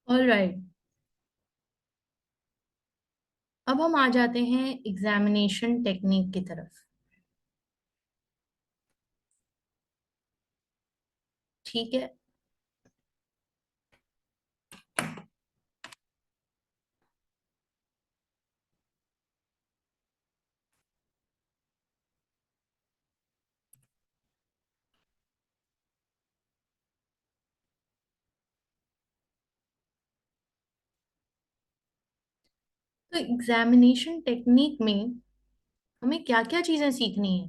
All right. अब हम आ जाते हैं एग्जामिनेशन टेक्निक की तरफ। ठीक है। तो एग्जामिनेशन टेक्निक में हमें क्या क्या चीजें सीखनी है?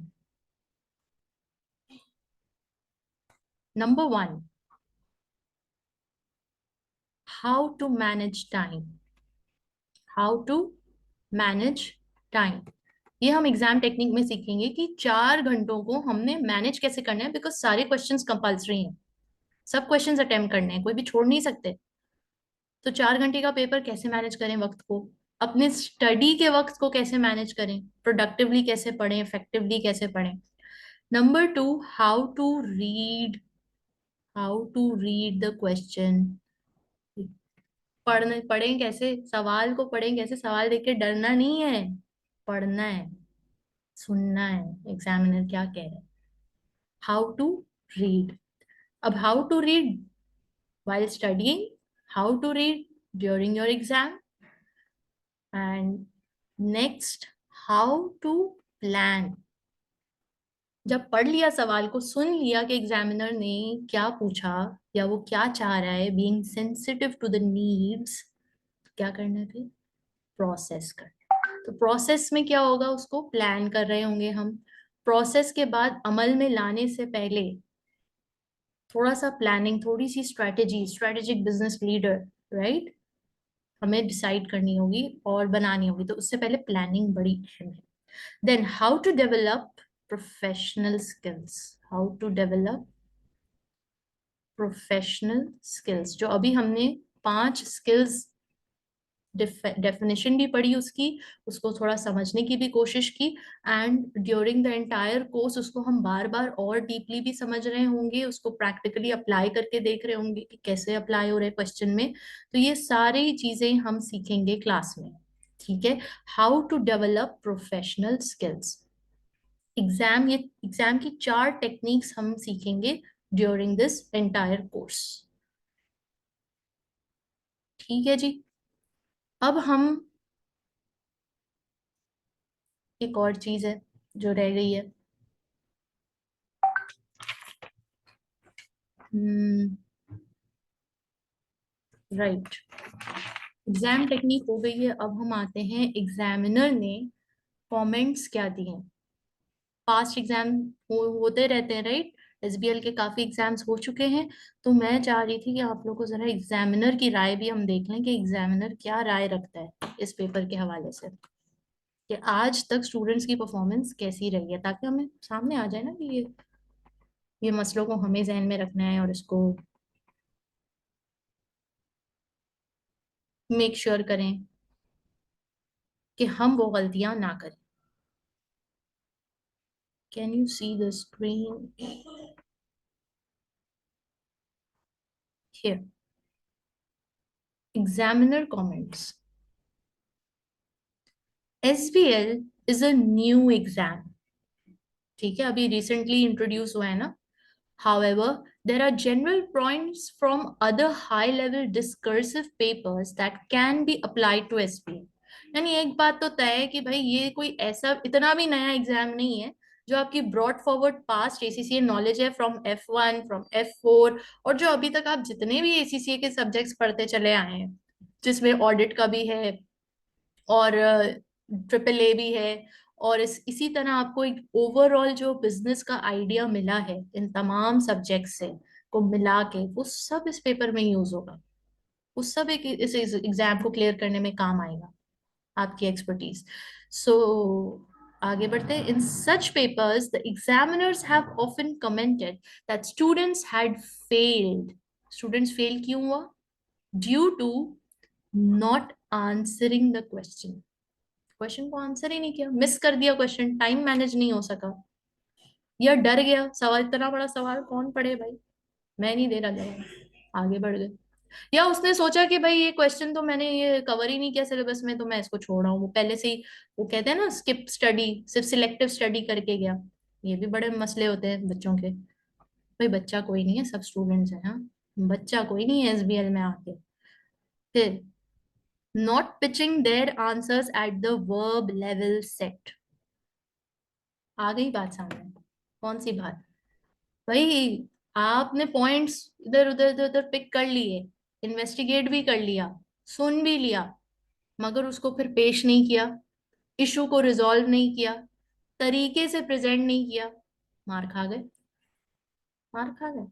Number one, how to manage time. How to manage time. ये हम एग्जाम टेक्निक में सीखेंगे कि 4 घंटों को हमने मैनेज कैसे करना है, बिकॉज सारे क्वेश्चंस कंपल्सरी हैं। सब क्वेश्चंस अटेम्प्ट करने हैं, कोई भी छोड़ नहीं सकते। तो 4 घंटे का पेपर कैसे मैनेज करें वक्त को, अपने स्टडी के वक्त को कैसे मैनेज करें, प्रोडक्टिवली कैसे पढ़ें, इफेक्टिवली कैसे पढ़ें। Number two, how to read. How to read the question. पढ़ें कैसे, सवाल को पढ़ें कैसे, सवाल देख के डरना नहीं है, पढ़ना है, सुनना है एग्जामिनर क्या कह रहे हैं। How to read. अब how to read while studying, how to read during your exam, and next, how to plan। जब पढ़ लिया, सवाल को सुन लिया कि एग्जामिनर ने क्या पूछा या वो क्या चाह रहा है, being sensitive to the needs, क्या करना है फिर? प्रोसेस कर। तो प्रोसेस में क्या होगा, उसको प्लान कर रहे होंगे हम। प्रोसेस के बाद अमल में लाने से पहले थोड़ा सा प्लानिंग, थोड़ी सी strategy, strategic business leader, right, हमें डिसाइड करनी होगी और बनानी होगी। तो उससे पहले प्लानिंग बड़ी अहम है। Then how to develop professional skills. How to develop professional skills, जो अभी हमने 5 स्किल्स डेफिनेशन भी पढ़ी उसकी, उसको थोड़ा समझने की भी कोशिश की। And during the entire course उसको हम बार बार और डीपली भी समझ रहे होंगे, उसको प्रैक्टिकली अप्लाई करके देख रहे होंगे कि कैसे अप्लाई हो रहे क्वेश्चन में। तो ये सारी चीजें हम सीखेंगे क्लास में। ठीक है। How to develop professional skills. Exam की 4 टेक्निक्स हम सीखेंगे ड्यूरिंग दिस एंटायर कोर्स। ठीक है जी। अब हम, एक और चीज है जो रह गई है। राइट। एग्जाम टेक्निक हो गई है, अब हम आते हैं एग्जामिनर ने कमेंट्स क्या दिए। पास्ट एग्जाम होते रहते हैं, राइट। एसबीएल के काफी एग्जाम्स हो चुके हैं। तो मैं चाह रही थी कि आप लोग को जरा एग्जामिनर की राय भी हम देख लें कि एग्जामिनर क्या राय रखता है इस पेपर के हवाले से, कि आज तक स्टूडेंट्स की परफॉर्मेंस कैसी रही है, ताकि हमें सामने आ जाए ना कि ये मसलों को हमें जहन में रखना है और इसको मेक श्योर करें कि हम वो गलतियां ना करें। Can you see the screen here? Examiner comments. SBL is a new exam. ठीक है, अभी रिसेंटली इंट्रोड्यूस हुआ है ना। However, there are general points from other high-level discursive papers that can be applied to SBL। यानी एक बात तो तय है कि भाई ये कोई ऐसा इतना भी नया एग्जाम नहीं है, जो आपकी brought forward past ACCA knowledge है फ्रॉम F1, फ्रॉम F4, और जो अभी तक आप जितने भी एसीसीए के सब्जेक्ट्स पढ़ते चले आए हैं, जिसमें ऑडिट का भी है और ट्रिपल ए भी है, और इसी तरह आपको एक ओवरऑल जो बिजनेस का आइडिया मिला है इन तमाम सब्जेक्ट से को मिला के, वो सब इस पेपर में यूज होगा। वो सब एक इस एग्जाम को क्लियर करने में काम आएगा, आपकी एक्सपर्टीज। सो आगे बढ़ते हैं। In such papers the examiners have often commented that students had failed. Students fail क्यों हुआ? Due to not answering the question. Question को आंसर ही नहीं किया, मिस कर दिया क्वेश्चन, टाइम मैनेज नहीं हो सका, या डर गया, सवाल इतना बड़ा सवाल कौन पढ़े भाई, मैं नहीं दे रहा जवाब, आगे बढ़ गए। या उसने सोचा कि भाई ये क्वेश्चन तो मैंने ये कवर ही नहीं किया सिलेबस में, तो मैं इसको छोड़ रहा हूँ, वो पहले से ही, वो कहते हैं ना स्किप स्टडी, सिर्फ सिलेक्टिव स्टडी करके गया। ये भी बड़े मसले होते हैं बच्चों के। भाई बच्चा कोई नहीं है, सब स्टूडेंट्स हैं, हाँ। बच्चा कोई नहीं है एसबीएल में आके। फिर not pitching their answers at the verb level set. आ गई बात सामने। कौन सी बात? भाई आपने पॉइंट्स इधर उधर इधर उधर पिक कर लिए, इन्वेस्टिगेट भी कर लिया, सुन भी लिया, मगर उसको फिर पेश नहीं किया, इशू को रिजॉल्व नहीं किया, तरीके से प्रेजेंट नहीं किया, मार खा गए। मार खा गए।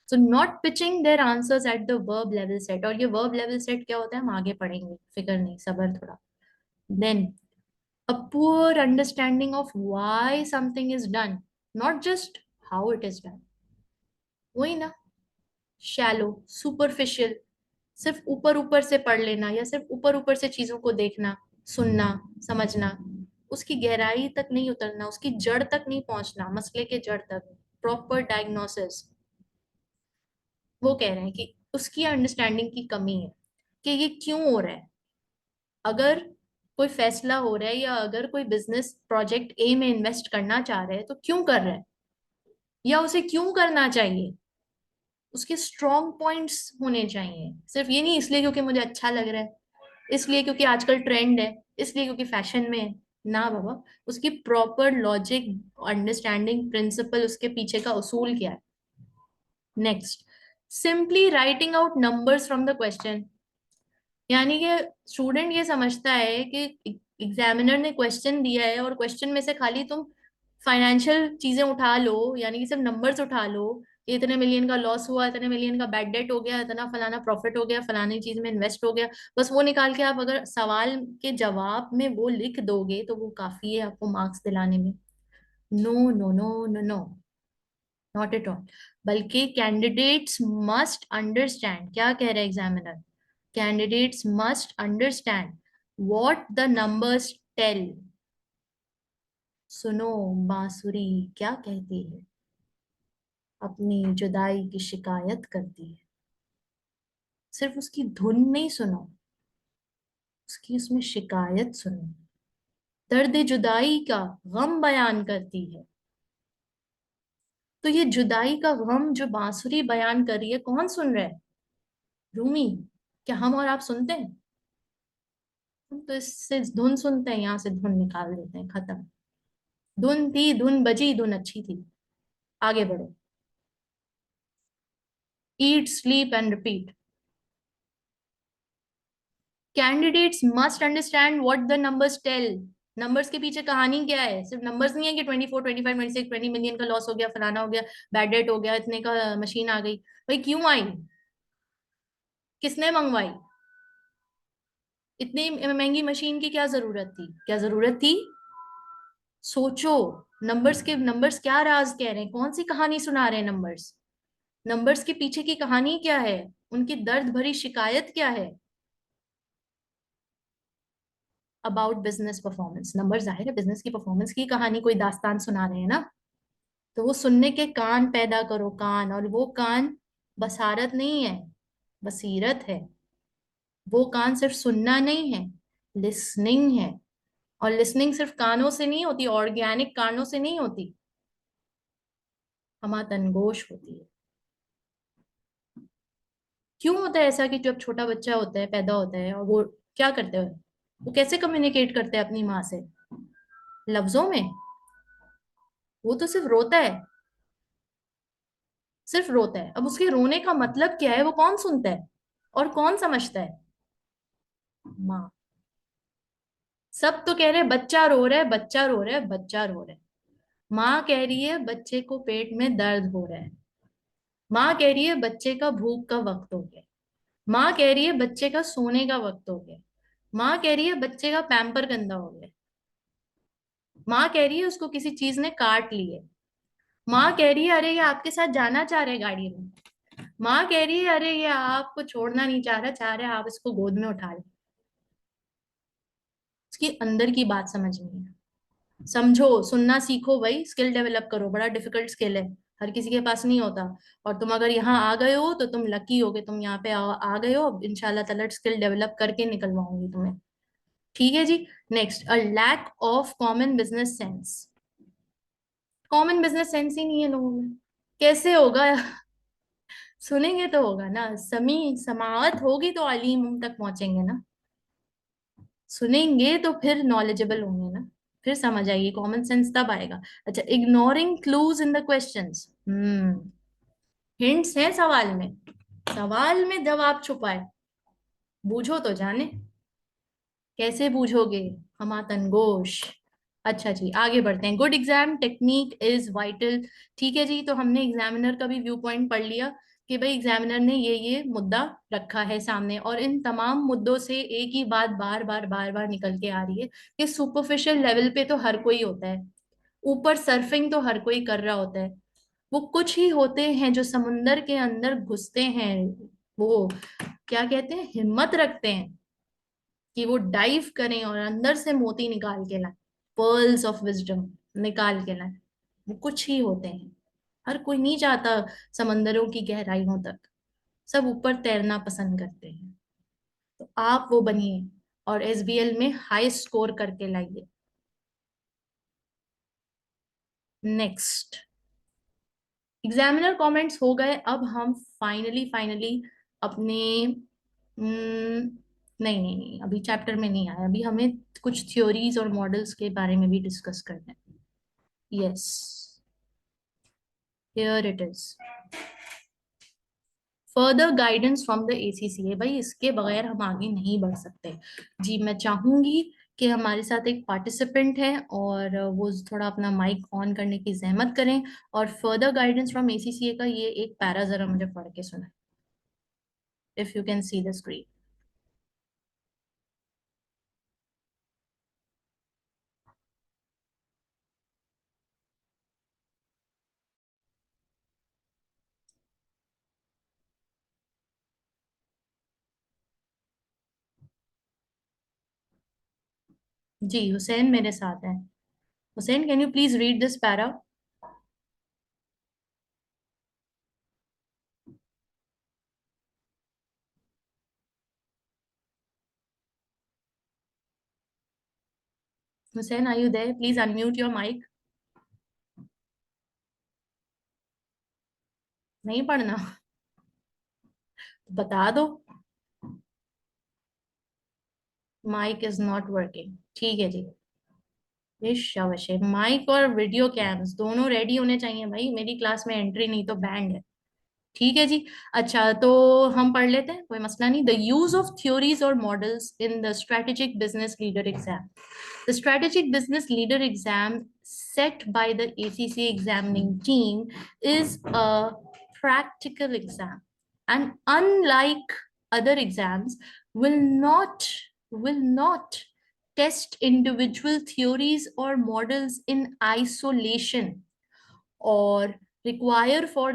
So not pitching their answers at the verb level set. और ये वर्ब लेवल सेट क्या होता है हम आगे पढ़ेंगे, फिक्र नहीं, सबर थोड़ा। Then a poor understanding of why something is done, not just how it is done। वही ना, शैलो, सुपरफिशियल, सिर्फ ऊपर ऊपर से पढ़ लेना या सिर्फ ऊपर ऊपर से चीजों को देखना, सुनना, समझना, उसकी गहराई तक नहीं उतरना, उसकी जड़ तक नहीं पहुंचना, मसले के जड़ तक, प्रॉपर डायग्नोसिस। वो कह रहे हैं कि उसकी अंडरस्टैंडिंग की कमी है कि ये क्यों हो रहा है। अगर कोई फैसला हो रहा है या अगर कोई बिजनेस प्रोजेक्ट ए में इन्वेस्ट करना चाह रहा है तो क्यों कर रहा है, या उसे क्यों करना चाहिए, उसके स्ट्रॉन्ग पॉइंट्स होने चाहिए। सिर्फ ये नहीं इसलिए क्योंकि मुझे अच्छा लग रहा है, इसलिए क्योंकि आजकल ट्रेंड है, इसलिए क्योंकि फैशन में है। ना बाबा, उसकी प्रॉपर लॉजिक, अंडरस्टैंडिंग, प्रिंसिपल, उसके पीछे का उसूल क्या है। Next, simply writing out numbers from the question. यानी कि स्टूडेंट ये समझता है कि एग्जामिनर ने क्वेश्चन दिया है और क्वेश्चन में से खाली तुम फाइनेंशियल चीजें उठा लो, यानी कि सिर्फ नंबर्स उठा लो कि इतने मिलियन का लॉस हुआ, इतने मिलियन का बैड डेट हो गया, इतना फलाना प्रॉफिट हो गया, फलानी चीज में इन्वेस्ट हो गया, बस वो निकाल के आप अगर सवाल के जवाब में वो लिख दोगे तो वो काफी है आपको मार्क्स दिलाने में। No no no no no, not at all. बल्कि कैंडिडेट्स मस्ट अंडरस्टैंड, क्या कह रहे हैं examiner, candidates must understand what the numbers tell. सुनो, बांसुरी क्या कहती है, अपनी जुदाई की शिकायत करती है। सिर्फ उसकी धुन नहीं सुनो, उसकी उसमें शिकायत सुनो, दर्द जुदाई का गम बयान करती है। तो ये जुदाई का गम जो बांसुरी बयान कर रही है, कौन सुन रहा है? रूमी। क्या हम और आप सुनते हैं? हम तो इससे धुन सुनते हैं, यहाँ से धुन निकाल देते हैं, खत्म। धुन थी, धुन बजी, धुन अच्छी थी, आगे बढ़ो। Eat sleep and repeat. Candidates must understand what the numbers tell. Numbers के पीछे कहानी क्या है, सिर्फ नंबर्स नहीं है कि 24, 25, 26, 20 मिलियन का लॉस हो गया, फलाना हो गया, बैड डेट हो गया, इतने का मशीन आ गई। भाई क्यों आई, किसने मंगवाई, इतनी महंगी मशीन की क्या जरूरत थी, क्या जरूरत थी? सोचो, नंबर्स के, नंबर्स क्या राज कह रहे हैं, कौन सी कहानी सुना रहे हैं नंबर्स, नंबर्स के पीछे की कहानी क्या है, उनकी दर्द भरी शिकायत क्या है अबाउट बिजनेस परफॉर्मेंस। नंबर जाहिर है बिजनेस की परफॉर्मेंस की कहानी, कोई दास्तान सुना रहे हैं ना। तो वो सुनने के कान पैदा करो, कान, और वो कान बसारत नहीं है, बसीरत है। वो कान सिर्फ सुनना नहीं है, लिसनिंग है। और लिसनिंग सिर्फ कानों से नहीं होती, ऑर्गेनिक कानों से नहीं होती, हमातनगोश होती है। क्यों होता है ऐसा कि जब छोटा बच्चा होता है, पैदा होता है, और वो क्या करते हैं, वो कैसे कम्युनिकेट करते हैं अपनी माँ से? लफ्जों में। वो तो सिर्फ रोता है, सिर्फ रोता है। अब उसके रोने का मतलब क्या है, वो कौन सुनता है और कौन समझता है? माँ। सब तो कह रहे हैं बच्चा रो रहा है, बच्चा रो रहा है, बच्चा रो रहा है। माँ कह रही है बच्चे को पेट में दर्द हो रहा है। माँ कह रही है बच्चे का भूख का वक्त हो गया। माँ कह रही है बच्चे का सोने का वक्त हो गया। माँ कह रही है बच्चे का पैम्पर गंदा हो गया। माँ कह रही है उसको किसी चीज ने काट ली है। माँ कह रही है अरे ये आपके साथ जाना चाह रहे गाड़ी में। माँ कह रही है अरे ये आपको छोड़ना नहीं चाह रहा, चाह रहे आप इसको गोद में उठा ले। उसकी अंदर की बात समझनी है। समझो, सुनना सीखो भाई, स्किल डेवलप करो, बड़ा डिफिकल्ट स्किल है। हर किसी के पास नहीं होता। और तुम अगर यहाँ आ गए हो तो तुम लकी हो कि तुम यहाँ पे आ गए हो। अब इंशाल्लाह ताला स्किल डेवलप करके निकलवाऊंगी तुम्हें। ठीक है जी। Next, a lack of common business sense. Common business sense ही नहीं है लोगों में, कैसे होगा? सुनेंगे तो होगा ना, समावत होगी तो अलीम तक पहुंचेंगे ना। सुनेंगे तो फिर नॉलेजेबल होंगे ना, फिर समझ आएगी, कॉमन सेंस तब आएगा। अच्छा, ignoring clues in the questions. Hints हैं सवाल में, सवाल में जवाब छुपा है, बूझो तो जाने। कैसे बूझोगे? हमातनगोश। अच्छा जी, आगे बढ़ते हैं। Good exam technique is vital. ठीक है जी, तो हमने एग्जामिनर का भी व्यू पॉइंट पढ़ लिया कि भाई एग्जामिनर ने ये मुद्दा रखा है सामने, और इन तमाम मुद्दों से एक ही बात बार बार बार बार निकल के आ रही है कि सुपरफिशियल लेवल पे तो हर कोई होता है, ऊपर सर्फिंग तो हर कोई कर रहा होता है, वो कुछ ही होते हैं जो समुंदर के अंदर घुसते हैं, वो क्या कहते हैं, हिम्मत रखते हैं कि वो डाइव करें और अंदर से मोती निकाल के लाए, पर्ल्स ऑफ विजडम निकाल के लाए। वो कुछ ही होते हैं, हर कोई नहीं चाहता समंदरों की गहराइयों तक, सब ऊपर तैरना पसंद करते हैं। तो आप वो बनिए और एसबीएल में हाई स्कोर करके लाइए। नेक्स्ट, एग्जामिनर कमेंट्स हो गए। अब हम फाइनली फाइनली अपने नहीं नहीं नहीं, अभी चैप्टर में नहीं आया, अभी हमें कुछ थ्योरीज और मॉडल्स के बारे में भी डिस्कस करना है। Yes, here it is, further guidance from the ACCA. भाई इसके बगैर हम आगे नहीं बढ़ सकते जी। मैं चाहूंगी कि हमारे साथ एक पार्टिसिपेंट है और वो थोड़ा अपना माइक ऑन करने की जहमत करें और फर्दर गाइडेंस फ्रॉम एसीसीए का ये एक पैरा जरा मुझे पढ़ के सुना, if you can see the screen. जी, हुसैन मेरे साथ है। Hussain, can you please read this para? Hussain, are you there? Please unmute your mic. नहीं पढ़ना? बता दो। माइक इज नॉट वर्किंग, ठीक है जी। ये शाबाश है, माइक और वीडियो कैम्स दोनों रेडी होने चाहिए भाई, मेरी क्लास में एंट्री नहीं तो बैंड है। ठीक है जी। अच्छा, तो हम पढ़ लेते हैं, कोई मसला नहीं। द यूज ऑफ थ्योरीज और models in the strategic business leader exam. The strategic business leader exam set by the ACC examining team is a practical exam, and unlike other exams, will not will not test individual theories or models in isolation, or require for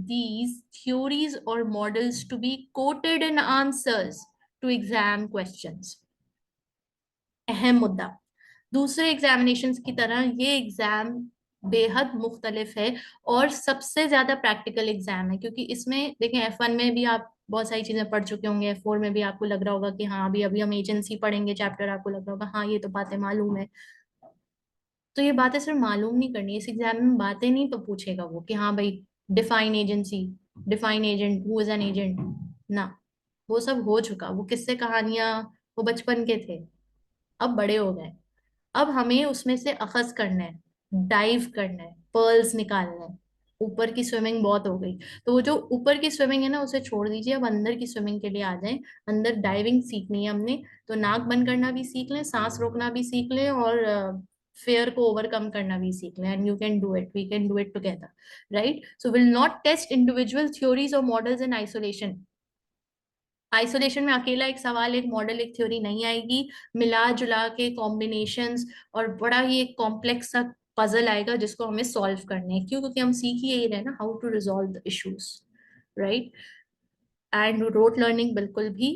these theories or models to be quoted in answers to exam questions। अहम मुद्दा, दूसरे examinations की तरह ये exam बेहद मुख्तलिफ है और सबसे ज्यादा प्रैक्टिकल एग्जाम है, क्योंकि इसमें देखें F1 में भी आप बहुत सारी चीजें पढ़ चुके होंगे, F4 में भी आपको लग रहा होगा कि हाँ अभी अभी हम एजेंसी पढ़ेंगे चैप्टर, आपको लग रहा होगा हाँ ये तो बातें मालूम है। तो ये बातें सिर्फ मालूम नहीं करनी, इस एग्जाम में बातें नहीं तो पूछेगा वो कि हाँ भाई define agency, define agent, who is an agent, ना, वो सब हो चुका, वो किस्से कहानियां वो बचपन के थे, अब बड़े हो गए। अब हमें उसमें से अखज करना है, डाइव करना है, पर्ल्स निकालना है। ऊपर की स्विमिंग बहुत हो गई, तो वो जो ऊपर की स्विमिंग है ना उसे छोड़ दीजिए, अब अंदर की स्विमिंग के लिए आ जाएं। अंदर डाइविंग सीखनी है हमने, तो नाक बंद करना भी सीख लें, सांस रोकना भी सीख लें, और फेयर को ओवरकम करना भी सीख लें। And you can do it, we can do it together, right? So will not test individual theories और मॉडल्स इन आइसोलेशन। आइसोलेशन में अकेला एक सवाल, एक मॉडल, एक थ्योरी नहीं आएगी, मिला जुला के कॉम्बिनेशंस और बड़ा ही एक कॉम्प्लेक्स सा पजल आएगा जिसको हमें सॉल्व करने हैं। क्यों? क्योंकि हम सीख ही यही रहे ना, how to resolve the issues, right? And rote learning बिल्कुल भी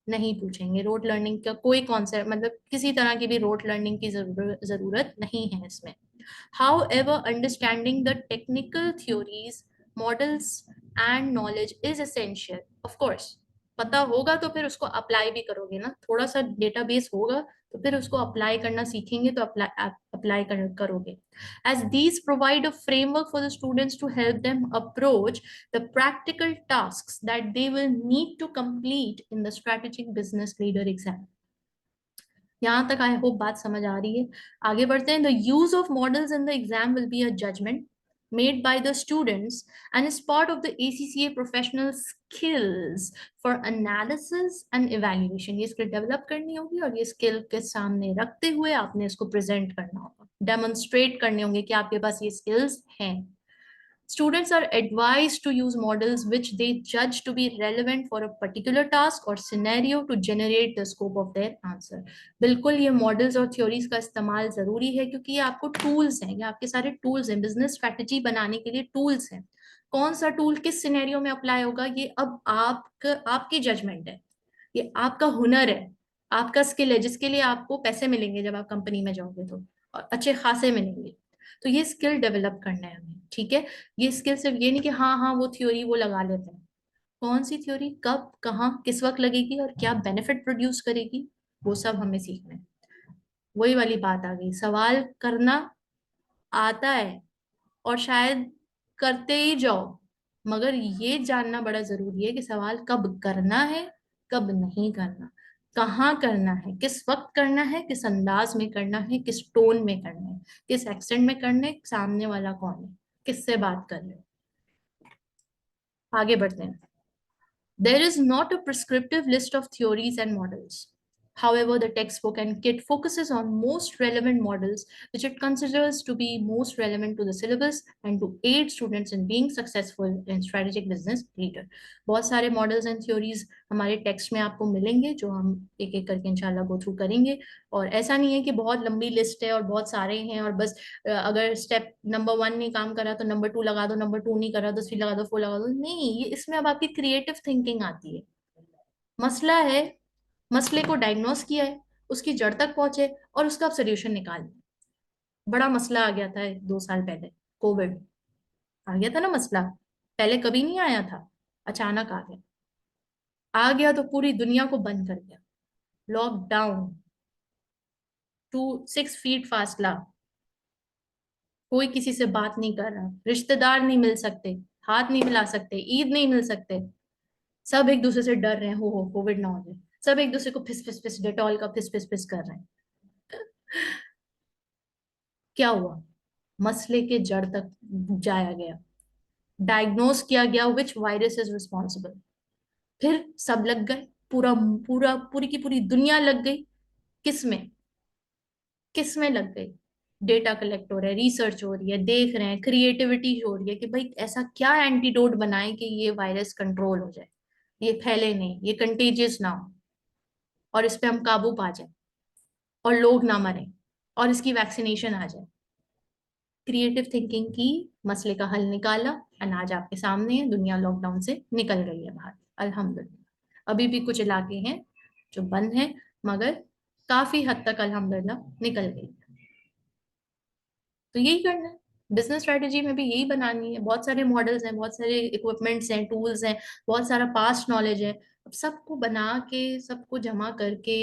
नहीं पूछेंगे। रोट लर्निंग का कोई कॉन्सेप्ट, मतलब किसी तरह की भी रोट लर्निंग की जरूरत नहीं है इसमें। However, understanding the technical theories, models and knowledge is essential. Of course, पता होगा तो फिर उसको अप्लाई भी करोगे ना, थोड़ा सा डेटाबेस होगा तो फिर उसको अप्लाई करना सीखेंगे तो अप्लाई करोगे। As these provide a framework for the students to help them approach the practical tasks that they will need to complete in the strategic business leader exam. यहाँ तक आई होप बात समझ आ रही है। आगे बढ़ते हैं। The use of models in the exam will be a judgement made by the students and is part of the ACCA professional skills for analysis and evaluation। ये स्किल डेवलप करनी होगी और ये स्किल के सामने रखते हुए आपने इसको प्रेजेंट करना होगा, डेमोन्स्ट्रेट करने होंगे कि आपके पास ये स्किल्स हैं। Students are advised to use models which they judge to be relevant for a particular task or scenario to generate the scope of their answer। बिल्कुल ये मॉडल्स और थ्योरीज का इस्तेमाल जरूरी है क्योंकि ये आपको टूल्स हैं, ये आपके सारे टूल्स हैं, बिजनेस स्ट्रेटेजी बनाने के लिए टूल्स हैं। कौन सा टूल किस सिनेरियो में अप्लाई होगा ये अब आपकी जजमेंट है, ये आपका हुनर है, आपका स्किल है, जिसके लिए आपको पैसे मिलेंगे जब आप कंपनी में जाओगे तो, और अच्छे खासे मिलेंगे। तो ये स्किल डेवलप करना है हमें, ठीक है। ये स्किल सिर्फ ये नहीं कि हाँ हाँ वो थ्योरी वो लगा लेते हैं, कौन सी थ्योरी कब कहाँ किस वक्त लगेगी और क्या बेनिफिट प्रोड्यूस करेगी, वो सब हमें सीखना है। वही वाली बात आ गई, सवाल करना आता है और शायद करते ही जाओ, मगर ये जानना बड़ा जरूरी है कि सवाल कब करना है, कब नहीं करना, कहाँ करना है, किस वक्त करना है, किस अंदाज में करना है, किस टोन में करना है, किस एक्सेंट में करना है, सामने वाला कौन है, किससे बात कर रहे हो। आगे बढ़ते हैं। There is not a prescriptive list of theories and models. However, the textbook and kit focuses on most relevant models, which it considers to be most relevant to the syllabus and to aid students in being successful in strategic business leader। बहुत सारे models and theories हमारे text में आपको मिलेंगे जो हम एक एक करके इंशाल्लाह गो थ्रू करेंगे। और ऐसा नहीं है कि बहुत लंबी लिस्ट है और बहुत सारे हैं और बस अगर स्टेप नंबर 1 नहीं काम करा तो नंबर 2 लगा दो, नंबर 2 नहीं करा तो 3 लगा दो, 4 लगा दो, नहीं। ये इसमें अब आपकी क्रिएटिव थिंकिंग आती है। मसला है, मसले को डायग्नोस किया है, उसकी जड़ तक पहुंचे और उसका आप सोल्यूशन निकाल। बड़ा मसला आ गया था 2 साल पहले, कोविड आ गया था ना मसला, पहले कभी नहीं आया था, अचानक आ गया। आ गया तो पूरी दुनिया को बंद कर दिया, लॉकडाउन, 6 फीट फासला, कोई किसी से बात नहीं कर रहा, रिश्तेदार नहीं मिल सकते, हाथ नहीं मिला सकते, ईद नहीं मिल सकते, सब एक दूसरे से डर रहे हैं, हो कोविड ना हो जाए, सब एक दूसरे को फिस फिस फिस डेटॉल का फिस फिस फिस कर रहे हैं। क्या हुआ, मसले के जड़ तक जाया गया, डायग्नोस किया गया विच वायरस इज रिस्पॉन्सिबल। फिर सब लग गए, पूरा पूरा पूरी की पूरी दुनिया लग गई। किसमें, किसमें लग गई, डेटा कलेक्ट हो रहा है, रिसर्च हो रही है, देख रहे हैं, क्रिएटिविटी हो रही है कि भाई ऐसा क्या एंटीडोट बनाए कि ये वायरस कंट्रोल हो जाए, ये फैले नहीं, ये कंटेजियस ना हो और इस पे हम काबू पा जाए और लोग ना मरे और इसकी वैक्सीनेशन आ जाए। क्रिएटिव थिंकिंग की, मसले का हल निकाला, और आज आपके सामने है, दुनिया लॉकडाउन से निकल गई है बाहर अल्हम्दुलिल्लाह। अभी भी कुछ इलाके हैं जो बंद हैं, मगर काफी हद तक अल्हम्दुलिल्लाह निकल गई। तो यही करना है, बिजनेस स्ट्रेटेजी में भी यही बनानी है। बहुत सारे मॉडल्स हैं, बहुत सारे इक्विपमेंट्स हैं, टूल्स हैं, बहुत सारा पास्ट नॉलेज है। अब सबको बना के, सबको जमा करके,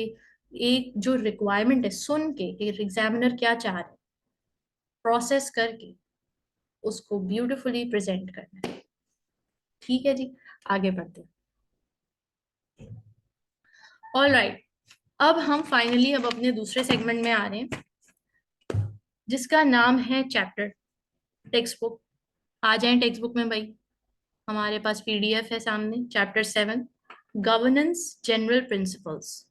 एक जो रिक्वायरमेंट है सुन के कि एग्जामिनर क्या चाह रहे, प्रोसेस करके उसको ब्यूटीफुली प्रेजेंट करना है। ठीक है जी, आगे बढ़ते हैं। ऑल राइट, अब हम फाइनली अब अपने दूसरे सेगमेंट में आ रहे हैं जिसका नाम है चैप्टर, टेक्स्ट बुक। आ जाए टेक्स्ट बुक में भाई, हमारे पास पीडीएफ है सामने, चैप्टर 7, गवर्नेंस जनरल प्रिंसिपल्स।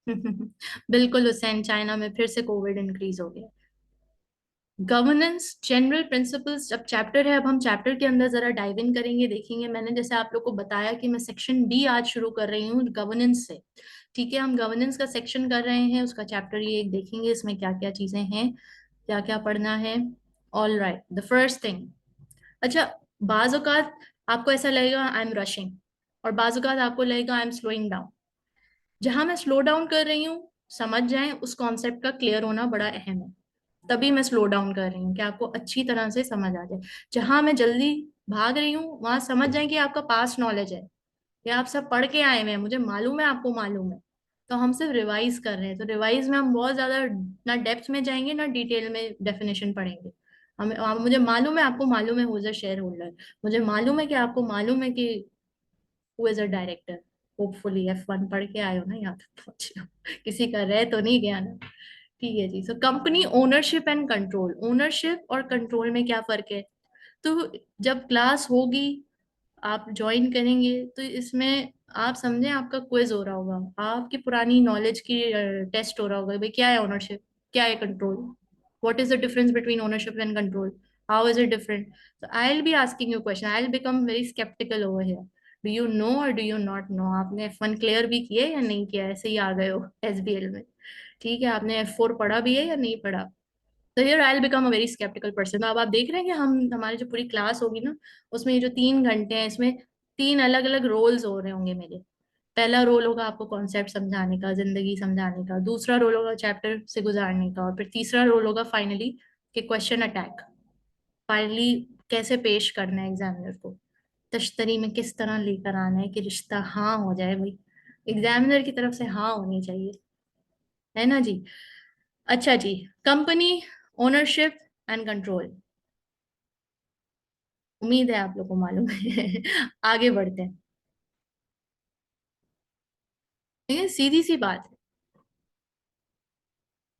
बिल्कुल हुसैन, चाइना में फिर से कोविड इंक्रीज हो गया। गवर्नेंस जनरल प्रिंसिपल्स जब चैप्टर है, अब हम चैप्टर के अंदर जरा डाइव इन करेंगे, देखेंगे। मैंने जैसे आप लोग को बताया कि मैं सेक्शन डी आज शुरू कर रही हूँ गवर्नेंस से। ठीक है, हम गवर्नेंस का सेक्शन कर रहे हैं, उसका चैप्टर ये एक देखेंगे, इसमें क्या क्या चीजें हैं, क्या क्या पढ़ना है। All right, the first thing, अच्छा, बाज औकात आपको ऐसा लगेगा आई एम रशिंग, और बाजूकात आपको लगेगा आई एम स्लोइंग डाउन। जहां मैं स्लो डाउन कर रही हूँ, समझ जाएं उस कॉन्सेप्ट का क्लियर होना बड़ा अहम है। तभी मैं स्लो डाउन कर रही हूँ कि आपको अच्छी तरह से समझ आ जाए। जहां मैं जल्दी भाग रही हूँ, वहां समझ जाए कि आपका पास नॉलेज है, या आप सब पढ़ के आए हुए हैं, मुझे मालूम है आपको मालूम है। तो हम सिर्फ रिवाइज कर रहे हैं, तो रिवाइज में हम बहुत ज्यादा ना डेप्थ में जाएंगे ना डिटेल में डेफिनेशन पढ़ेंगे। मुझे मालूम है आपको मालूम है who is a share holder, मुझे मालूम है कि आपको मालूम है कि who is a director. Hopefully F1 पढ़ के आए हो ना, यहाँ तक पहुंचे हो। किसी का रह तो नहीं गया ना। ठीक है जी। So company ownership and control, ownership और कंट्रोल में क्या फर्क है? तो जब क्लास होगी, आप ज्वाइन करेंगे, तो इसमें आप समझें आपका क्विज हो रहा होगा, आपकी पुरानी नॉलेज की टेस्ट हो रहा होगा, भाई क्या है ओनरशिप, क्या है control, what is the difference between ownership and control, how is it different. so I'll be asking you question, I'll become very skeptical over here. Do you know or do you not know? आपने F1 clear भी किया है या नहीं किया, ऐसे ही आ गए हो SBL में? ठीक है, आपने F4 पढ़ा भी है या नहीं पढ़ा? तो here I will become a very sceptical person. अब आप देख रहे हैं कि हम हमारी जो पूरी क्लास होगी ना, उसमें ये जो 3 घंटे हैं, इसमें 3 अलग अलग रोल्स हो रहे होंगे मेरे। पहला रोल होगा आपको कॉन्सेप्ट समझाने का, जिंदगी समझाने का, दूसरा रोल होगा चैप्टर से गुजारने का, और फिर तीसरा रोल होगा फाइनली कि क्वेश्चन अटैक, फाइनली कैसे पेश करना है एग्जामिनर को, तश्तरी में किस तरह लेकर आना है कि रिश्ता हाँ हो जाए भाई, एग्जामिनर की तरफ से हाँ होनी चाहिए, है ना जी। अच्छा जी, कंपनी ओनरशिप एंड कंट्रोल, उम्मीद है आप लोग को मालूम है। आगे बढ़ते हैं। ठीक है, सीधी सी बात है,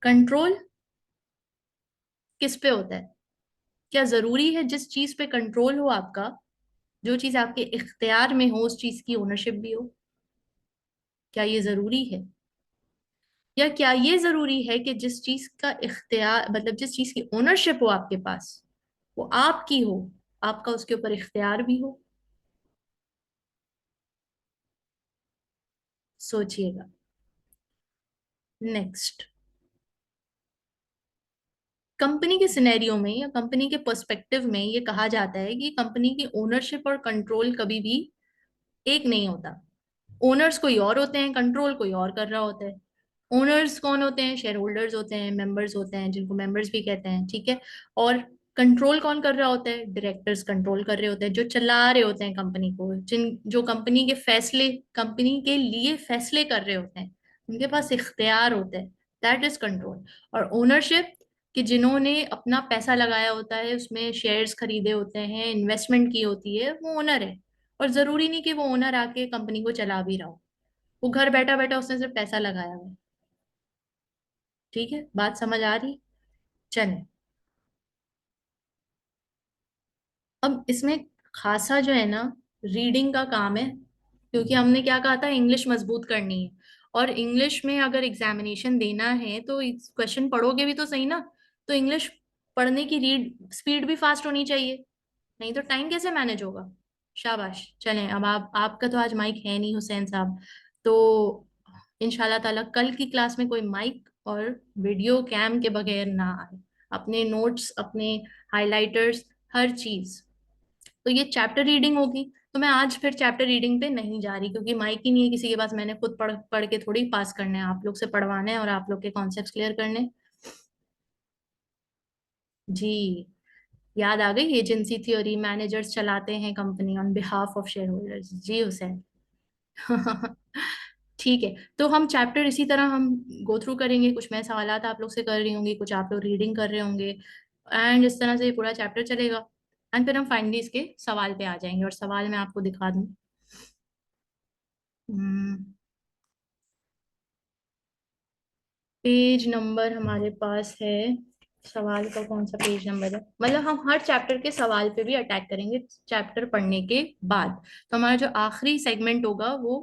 कंट्रोल किस पे होता है? क्या जरूरी है जिस चीज पे कंट्रोल हो आपका, जो चीज आपके इख्तियार में हो, उस चीज की ओनरशिप भी हो? क्या ये जरूरी है? या क्या ये जरूरी है कि जिस चीज का इख्तियार, मतलब जिस चीज की ओनरशिप हो आपके पास, वो आपकी हो, आपका उसके ऊपर इख्तियार भी हो? सोचिएगा। नेक्स्ट, कंपनी के सिनेरियो में या कंपनी के पर्सपेक्टिव में ये कहा जाता है कि कंपनी की ओनरशिप और कंट्रोल कभी भी एक नहीं होता। ओनर्स कोई और होते हैं, कंट्रोल कोई और कर रहा होता है। ओनर्स कौन होते हैं? शेयर होल्डर्स होते हैं, मेंबर्स होते हैं, जिनको मेंबर्स भी कहते हैं, ठीक है। और कंट्रोल कौन कर रहा होता है? डायरेक्टर्स कंट्रोल कर रहे होते हैं, जो चला रहे होते हैं कंपनी को, जिन जो कंपनी के फैसले, कंपनी के लिए फैसले कर रहे होते हैं, उनके पास इख्तियार होता है, दैट इज कंट्रोल। और ओनरशिप, कि जिन्होंने अपना पैसा लगाया होता है, उसमें शेयर्स खरीदे होते हैं, इन्वेस्टमेंट की होती है, वो ओनर है। और जरूरी नहीं कि वो ओनर आके कंपनी को चला भी रहा हो, वो घर बैठा बैठा उसने सिर्फ पैसा लगाया हुआ है। ठीक है, बात समझ आ रही? चलें। अब इसमें खासा जो है ना, रीडिंग का काम है, क्योंकि हमने क्या कहा था, इंग्लिश मजबूत करनी है। और इंग्लिश में अगर एग्जामिनेशन देना है तो क्वेश्चन पढ़ोगे भी तो सही ना, तो इंग्लिश पढ़ने की रीड स्पीड भी फास्ट होनी चाहिए, नहीं तो टाइम कैसे मैनेज होगा? शाबाश। चलें, अब आप, आपका तो आज माइक है नहीं हुसैन साहब, तो इंशाल्लाह ताला कल की क्लास में कोई माइक और वीडियो कैम के बगैर ना आए। अपने नोट्स, अपने हाइलाइटर्स, हर चीज। तो ये चैप्टर रीडिंग होगी, तो मैं आज फिर चैप्टर रीडिंग पे नहीं जा रही, क्योंकि माइक ही नहीं है किसी के पास, मैंने खुद पढ़ पढ़ के थोड़ी पास करना है, आप लोग से पढ़वाना है और आप लोग के कॉन्सेप्ट क्लियर करने हैं। जी, याद आ गई, एजेंसी थ्योरी, मैनेजर्स चलाते हैं company on behalf of shareholders, जी हुसैन। ठीक है, तो हम चैप्टर इसी तरह हम गो थ्रू करेंगे, कुछ मैं सवालात आप लोग से कर रही होंगी, कुछ आप लोग रीडिंग कर रहे होंगे, एंड इस तरह से ये पूरा चैप्टर चलेगा। एंड फिर हम फाइनली इसके सवाल पे आ जाएंगे, और सवाल मैं आपको दिखा दूँ। पेज नंबर हमारे पास है, सवाल का कौन सा पेज नंबर है, मतलब हम हर चैप्टर के सवाल पे भी अटैक करेंगे चैप्टर पढ़ने के बाद। तो हमारा जो आखिरी सेगमेंट होगा वो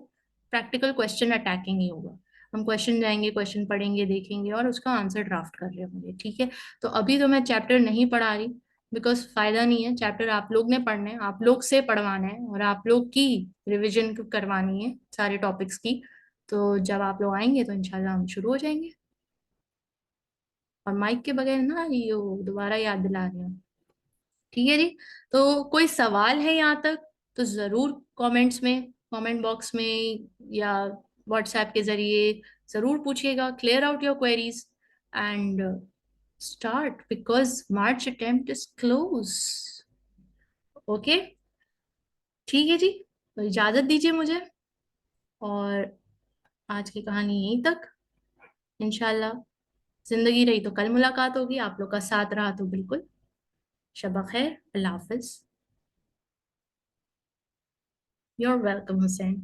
प्रैक्टिकल क्वेश्चन अटैकिंग ही होगा। हम क्वेश्चन जाएंगे, क्वेश्चन पढ़ेंगे, देखेंगे और उसका आंसर ड्राफ्ट कर रहे होंगे, ठीक है। तो अभी तो मैं चैप्टर नहीं पढ़ा रही, बिकॉज फायदा नहीं है, चैप्टर आप लोग ने पढ़ने हैं, आप लोग से पढ़वाना है, और आप लोग की रिविजन करवानी है सारे टॉपिक्स की। तो जब आप लोग आएंगे तो इंशाल्लाह हम शुरू हो जाएंगे। और माइक के बगैर ना ये दोबारा याद दिला रही हूँ। ठीक है जी। तो कोई सवाल है यहाँ तक? तो ज़रूर कमेंट बॉक्स में या व्हाट्सएप के ज़रिए ज़रूर पूछिएगा, clear out your queries and start because March attempt is close. Okay, ठीक है जी, तो इजाज़त दीजिए मुझे, और आज की कहानी यहीं तक। इंशाल्लाह जिंदगी रही तो कल मुलाकात होगी, आप लोग का साथ रहा तो बिल्कुल। शबा खैर, अल्लाह हाफिज। You're welcome, Hussein.